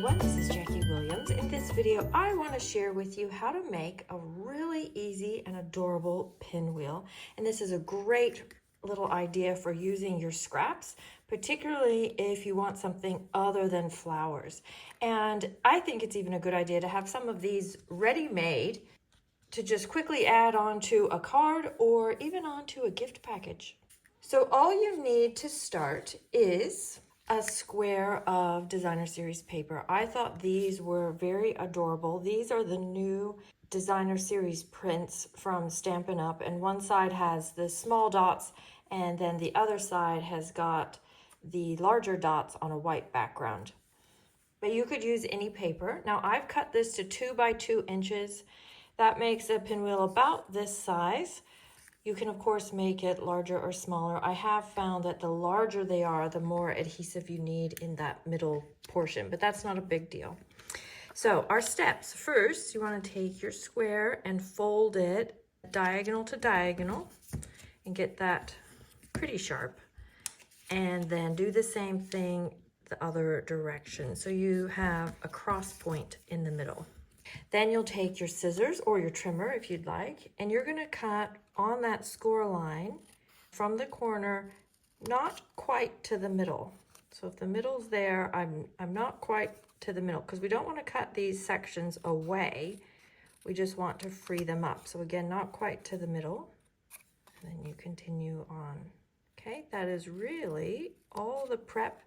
everyone, this is Jackie Williams. In this video, I want to share with you how to make a really easy and adorable pinwheel. And this is a great little idea for using your scraps, particularly if you want something other than flowers. And I think it's even a good idea to have some of these ready-made to just quickly add onto a card or even onto a gift package. So all you need to start is a square of designer series paper. I thought these were very adorable. These are the new designer series prints from Stampin' Up! And one side has the small dots and then the other side has got the larger dots on a white background. But you could use any paper. Now I've cut this to 2 by 2 inches. That makes a pinwheel about this size. You can, of course, make it larger or smaller. I have found that the larger they are, the more adhesive you need in that middle portion, but that's not a big deal. So our steps. First, you want to take your square and fold it diagonal to diagonal and get that pretty sharp. And then do the same thing the other direction. So you have a cross point in the middle. Then you'll take your scissors or your trimmer if you'd like, and you're going to cut on that score line from the corner, not quite to the middle. So if the middle's there, I'm not quite to the middle because we don't want to cut these sections away. We just want to free them up. So again, not quite to the middle. And then you continue on. Okay, that is really all the prep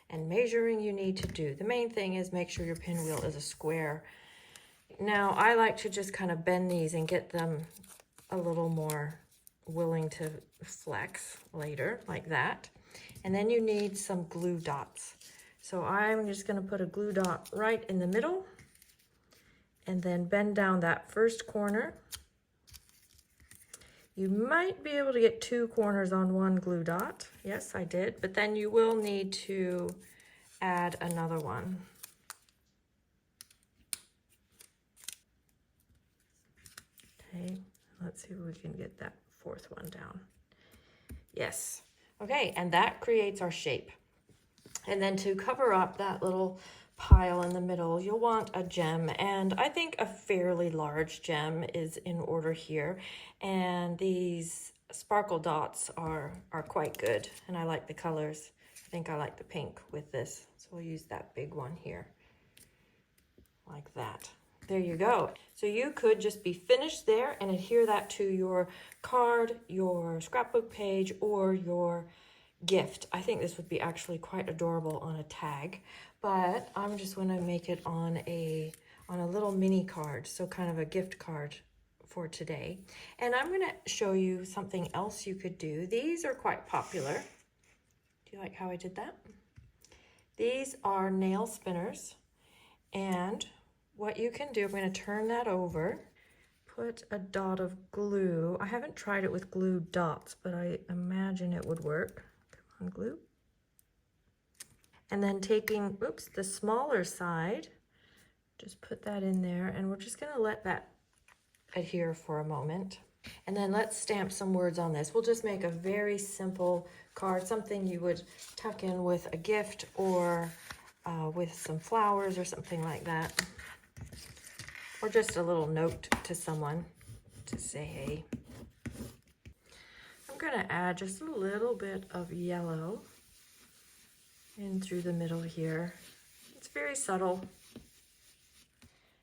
and measuring you need to do. The main thing is make sure your pinwheel is a square. Now, I like to just kind of bend these and get them a little more willing to flex later, like that. And then you need some glue dots. So I'm just going to put a glue dot right in the middle and then bend down that first corner. You might be able to get 2 corners on one glue dot. Yes, I did. But then you will need to add another one. Okay, let's see if we can get that 4th one down. Yes. Okay, and that creates our shape. And then to cover up that little pile in the middle, you'll want a gem. And I think a fairly large gem is in order here. And these sparkle dots are quite good. And I like the colors. I think I like the pink with this. So we'll use that big one here. Like that. There you go. So you could just be finished there and adhere that to your card, your scrapbook page, or your gift. I think this would be actually quite adorable on a tag, but I'm just going to make it on a little mini card, so kind of a gift card for today. And I'm going to show you something else you could do. These are quite popular. Do you like how I did that? These are nail spinners, and what you can do, I'm going to turn that over, put a dot of glue. I haven't tried it with glue dots, but I imagine it would work. Come on, glue. And then taking, the smaller side, just put that in there, and we're just going to let that adhere for a moment. And then let's stamp some words on this. We'll just make a very simple card, something you would tuck in with a gift or with some flowers or something like that. Or just a little note to someone to say, hey. I'm going to add just a little bit of yellow in through the middle here. It's very subtle.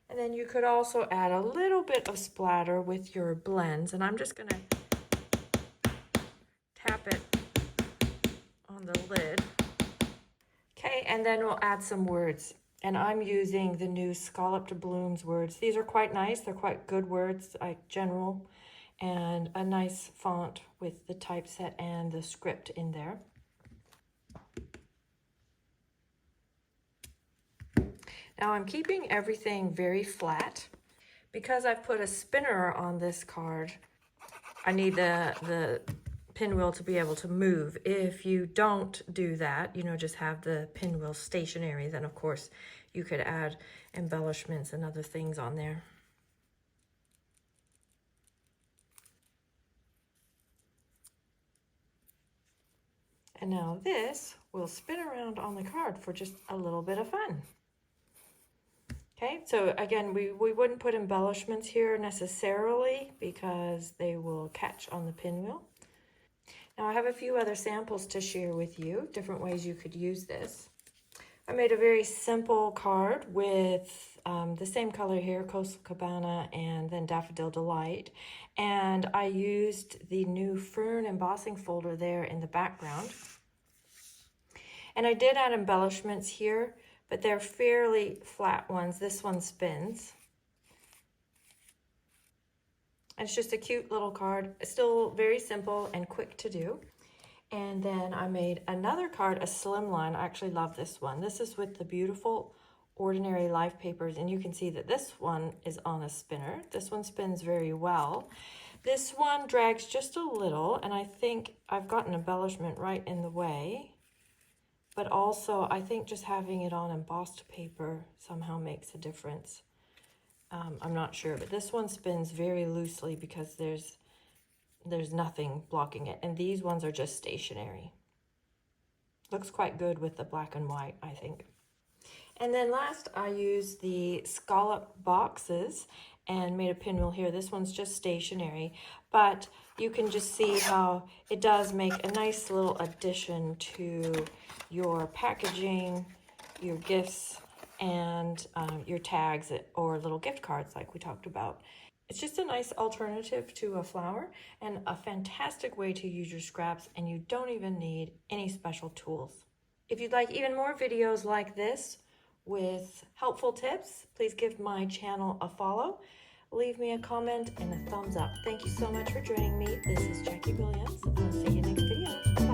And then you could also add a little bit of splatter with your blends. And I'm just going to tap it on the lid. Okay, and then we'll add some words. And I'm using the new Scalloped Blooms words. These are quite nice. They're quite good words, like general, and a nice font with the typeset and the script in there. Now I'm keeping everything very flat. Because I've put a spinner on this card, I need the pinwheel to be able to move. If you don't do that, just have the pinwheel stationary, then of course you could add embellishments and other things on there. And now this will spin around on the card for just a little bit of fun. Okay, so again, we wouldn't put embellishments here necessarily because they will catch on the pinwheel. Now I have a few other samples to share with you, different ways you could use this. I made a very simple card with the same color here, Coastal Cabana and then Daffodil Delight. And I used the new Fern embossing folder there in the background. And I did add embellishments here, but they're fairly flat ones. This one spins. And it's just a cute little card, still very simple and quick to do. And then I made another card, a slimline. I actually love this one. This is with the beautiful Ordinary Life papers, and you can see that this one is on a spinner. This one spins very well. This one drags just a little, and I think I've got an embellishment right in the way. But also, I think just having it on embossed paper somehow makes a difference. I'm not sure, but this one spins very loosely because there's nothing blocking it. And these ones are just stationary. Looks quite good with the black and white, I think. And then last, I used the scallop boxes and made a pinwheel here. This one's just stationary, but you can just see how it does make a nice little addition to your packaging, your gifts, and your tags or little gift cards like we talked about. It's just a nice alternative to a flower and a fantastic way to use your scraps, and you don't even need any special tools. If you'd like even more videos like this with helpful tips, please give my channel a follow. Leave me a comment and a thumbs up. Thank you so much for joining me. This is Jackie Williams. I'll see you next video.